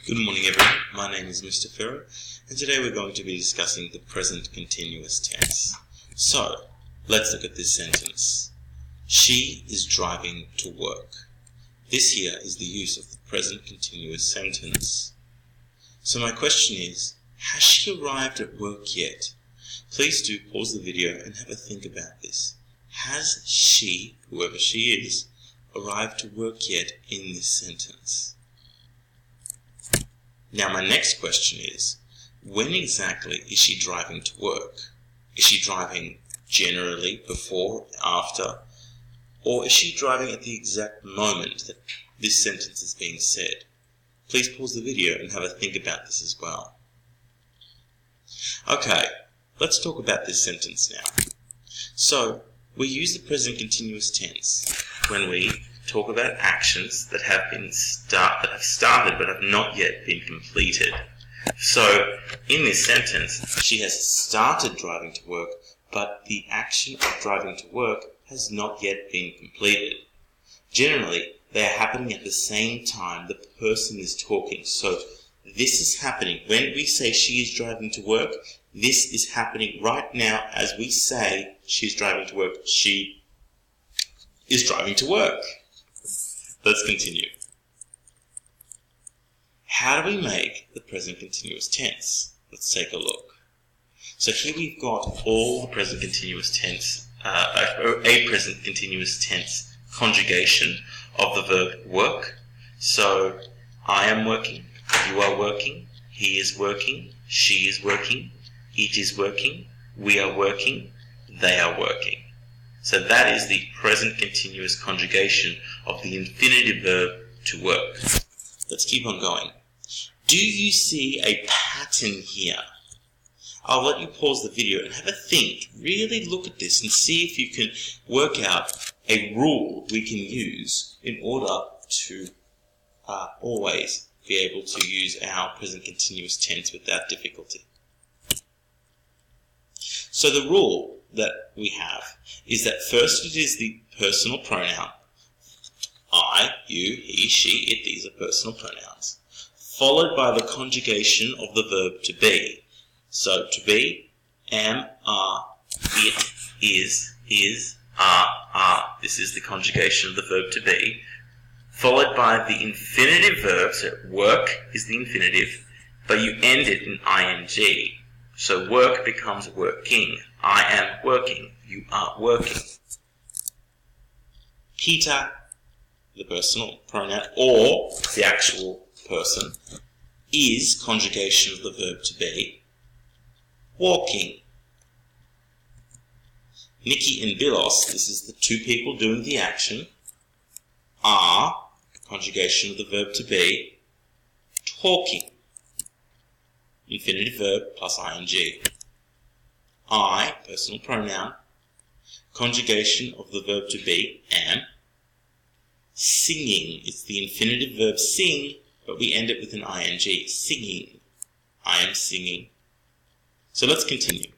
Good morning everyone, my name is Mr. Ferrer, and today we're going to be discussing the present continuous tense. So, let's look at this sentence. She is driving to work. This here is the use of the present continuous sentence. So my question is, has she arrived at work yet? Please do pause the video and have a think about this. Has she, whoever she is, arrived to work yet in this sentence? Now my next question is, when exactly is she driving to work? Is she driving generally, before, after, or is she driving at the exact moment that this sentence is being said? Please pause the video and have a think about this as well. Okay, let's talk about this sentence now. So, we use the present continuous tense when we talk about actions that have started but have not yet been completed. So, in this sentence, she has started driving to work, but the action of driving to work has not yet been completed. Generally, they are happening at the same time the person is talking. So, this is happening. When we say she is driving to work, this is happening right now as we say she's driving to work. She is driving to work. Let's continue. How do we make the present continuous tense? Let's take a look. So here we've got all the present continuous tense, a present continuous tense conjugation of the verb work. So I am working, you are working, he is working, she is working, it is working, we are working, they are working. So that is the present continuous conjugation of the infinitive verb to work. Let's keep on going. Do you see a pattern here? I'll let you pause the video and have a think. Really look at this and see if you can work out a rule we can use in order to always be able to use our present continuous tense without difficulty. So the rule that we have is that first it is the personal pronoun. I, you, he, she, it, these are personal pronouns. Followed by the conjugation of the verb to be. So to be, am, are, it, is, are. This is the conjugation of the verb to be. Followed by the infinitive verb, so work is the infinitive, but you end it in ing. So work becomes working. I am working. You are working. Peter, the personal pronoun, or the actual person, is conjugation of the verb to be, walking. Nikki and Bilos, this is the two people doing the action, are conjugation of the verb to be, talking. Infinitive verb plus ing. I, personal pronoun, conjugation of the verb to be, am. Singing, it's the infinitive verb sing, but we end it with an ing. Singing. I am singing. So let's continue.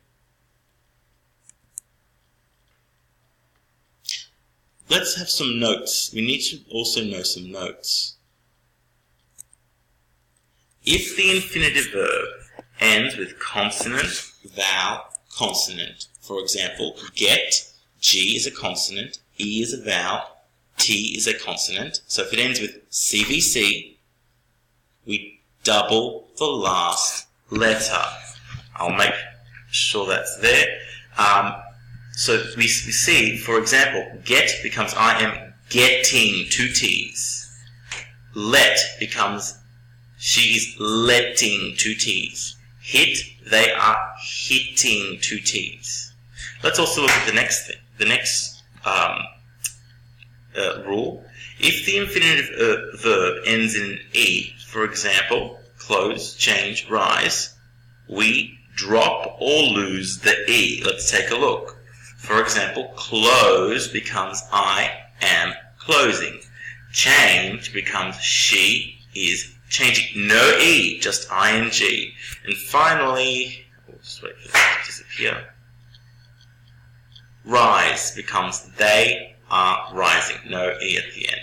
Let's have some notes. We need to also know some notes. If the infinitive verb ends with consonant, vowel, consonant, for example, get, G is a consonant, E is a vowel, T is a consonant. So if it ends with CVC, we double the last letter. I'll make sure that's there. So we see, for example, get becomes I am getting, two T's. Let becomes she is letting, two T's. Hit, they are hitting, two T's. Let's also look at the next thing. The next rule. If the infinitive verb ends in an E, for example, close, change, rise, we drop or lose the E. Let's take a look. For example, close becomes I am closing. Change becomes she is changing. No E, just ing. And finally, we'll just wait for that to disappear. Rise becomes they are rising. No E at the end.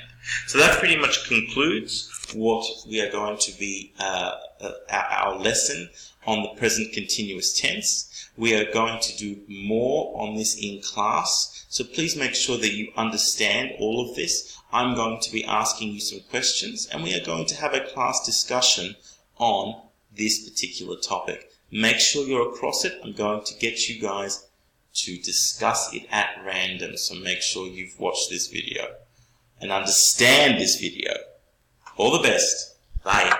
So that pretty much concludes what we are going to be our lesson on the present continuous tense. We are going to do more on this in class, so please make sure that you understand all of this. I'm going to be asking you some questions, and we are going to have a class discussion on this particular topic. Make sure you're across it. I'm going to get you guys to discuss it at random, so make sure you've watched this video and understand this video. All the best. Bye.